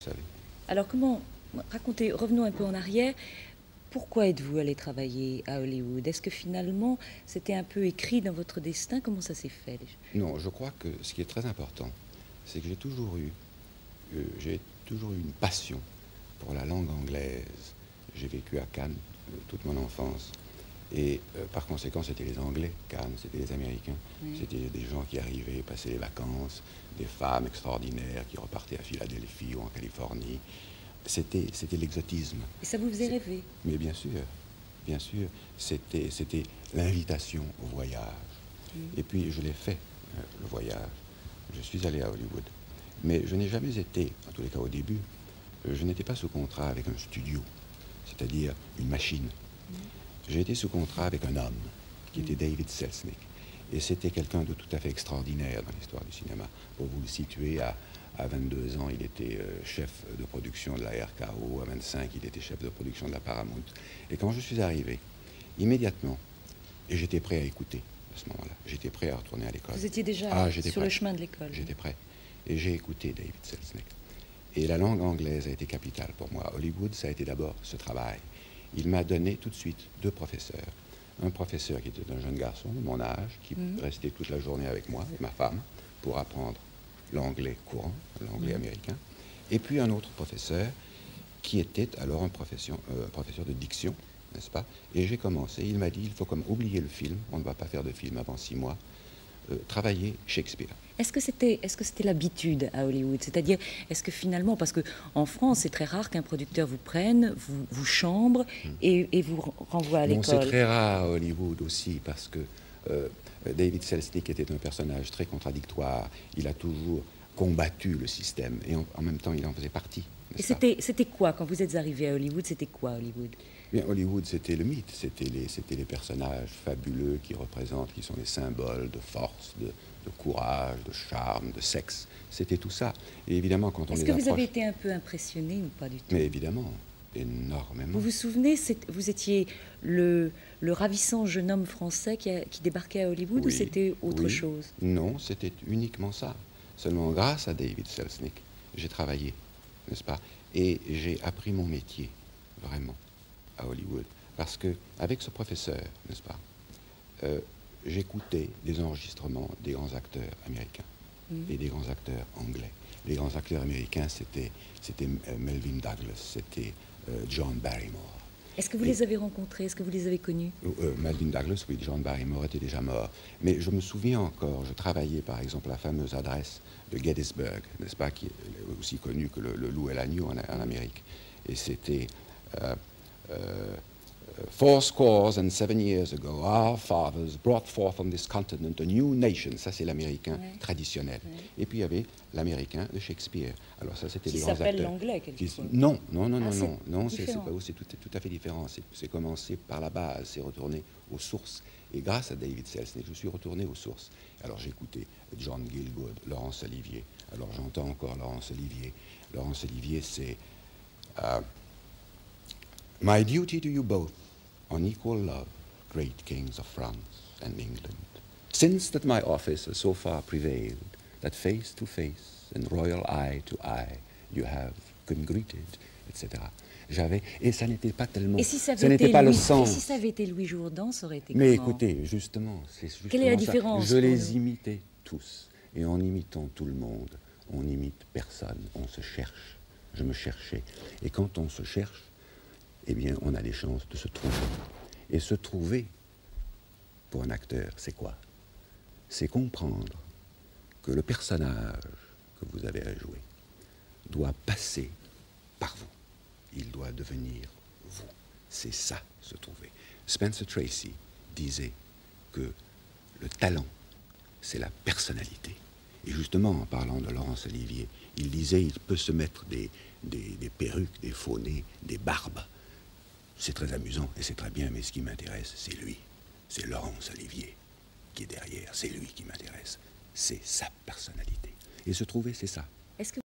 Vous savez. Alors racontez, revenons un peu en arrière. Pourquoi êtes-vous allé travailler à Hollywood? Est-ce que finalement c'était un peu écrit dans votre destin? Comment ça s'est fait? Non, je crois que ce qui est très important, c'est que j'ai toujours eu une passion pour la langue anglaise. J'ai vécu à Cannes toute mon enfance. Et par conséquent, c'était les Anglais, Cannes, c'était les Américains. Oui. C'était des gens qui arrivaient, passaient les vacances, des femmes extraordinaires qui repartaient à Philadelphie ou en Californie. C'était l'exotisme. Et ça vous faisait rêver? Mais bien sûr, c'était l'invitation au voyage. Et puis je l'ai fait, le voyage. Je suis allé à Hollywood. Mais je n'ai jamais été, en tous les cas au début, je n'étais pas sous contrat avec un studio, c'est-à-dire une machine. J'ai été sous contrat avec un homme, qui était David Selznick. Et c'était quelqu'un de tout à fait extraordinaire dans l'histoire du cinéma. Pour vous le situer, à 22 ans, il était chef de production de la RKO. À 25, il était chef de production de la Paramount. Et quand je suis arrivé, immédiatement, et j'étais prêt à écouter à ce moment-là, j'étais prêt à retourner à l'école. Vous étiez déjà sur prêt. le chemin de l'école? J'étais prêt. Et j'ai écouté David Selznick. Et la langue anglaise a été capitale pour moi. Hollywood, ça a été d'abord ce travail. Il m'a donné tout de suite 2 professeurs. Un professeur qui était un jeune garçon de mon âge, qui restait toute la journée avec moi et ma femme pour apprendre l'anglais courant, l'anglais américain. Et puis un autre professeur qui était alors un professeur de diction, n'est-ce pas? Et j'ai commencé, il m'a dit, il faut comme oublier le film, on ne va pas faire de film avant 6 mois, travailler Shakespeare. Est-ce que c'était l'habitude à Hollywood? C'est-à-dire, est-ce que finalement, parce qu'en France, c'est très rare qu'un producteur vous prenne, vous chambre et vous renvoie à l'école. C'est très rare à Hollywood aussi, parce que David Selznick était un personnage très contradictoire. Il a toujours combattu le système, et en même temps, il en faisait partie. Et c'était quoi, quand vous êtes arrivé à Hollywood, c'était quoi Hollywood? Bien, Hollywood, c'était le mythe, c'était les personnages fabuleux qui sont les symboles de force, de courage, de charme, de sexe. C'était tout ça. Et évidemment, quand on les approche... Est-ce que vous avez été un peu impressionné ou pas du tout? Mais évidemment, énormément. Vous vous souvenez, vous étiez le ravissant jeune homme français qui débarquait à Hollywood, ou c'était autre chose? Non, c'était uniquement ça. Seulement grâce à David Selznick, j'ai travaillé, n'est-ce pas? Et j'ai appris mon métier, vraiment, à Hollywood. Parce que avec ce professeur, n'est-ce pas, j'écoutais des enregistrements des grands acteurs américains et des grands acteurs anglais. Les grands acteurs américains, c'était Melvyn Douglas, c'était John Barrymore. Est-ce que vous les avez rencontrés? Est-ce que vous les avez connus? Melvyn Douglas, oui, John Barrymore était déjà mort. Mais je me souviens encore, je travaillais par exemple à la fameuse adresse de Gettysburg, n'est-ce pas, qui est aussi connue que le loup et l'agneau en Amérique. Et c'était 7 years ago, our fathers brought forth on this continent a new nation. Ça, c'est l'américain traditionnel. Et puis, il y avait l'américain de Shakespeare. Alors, ça, c'était les grands acteurs. Qui s'appelle l'anglais, quelquefois. Non, c'est tout à fait différent. C'est commencé par la base, c'est retourné aux sources. Et grâce à David Selznick, je suis retourné aux sources. Alors, j'ai écouté John Gielgud, Laurence Olivier. Alors, j'entends encore Laurence Olivier. Laurence Olivier, c'est... My duty to you both, on equal love, great kings of France and England, since that my office has so far prevailed, that face to face and royal eye to eye you have congreated, etc. Et ça n'était pas tellement... Et si ça avait été pas le sens. Et si ça avait été Louis Jourdan, ça aurait été Mais comment? écoutez, justement, c'est justement Quelle est la ça. différence? Je les imitais tous. Et en imitant tout le monde, on n'imite personne, on se cherche. Je me cherchais. Et quand on se cherche, eh bien, on a des chances de se trouver. Et se trouver, pour un acteur, c'est quoi? C'est comprendre que le personnage que vous avez à jouer doit passer par vous. Il doit devenir vous. C'est ça, se trouver. Spencer Tracy disait que le talent, c'est la personnalité. Et justement, en parlant de Laurence Olivier, il disait il peut se mettre des perruques, des faux nez, des barbes. C'est très amusant et c'est très bien, mais ce qui m'intéresse, c'est lui. C'est Laurence Olivier qui est derrière. C'est lui qui m'intéresse. C'est sa personnalité. Et se trouver, c'est ça. Est-ce que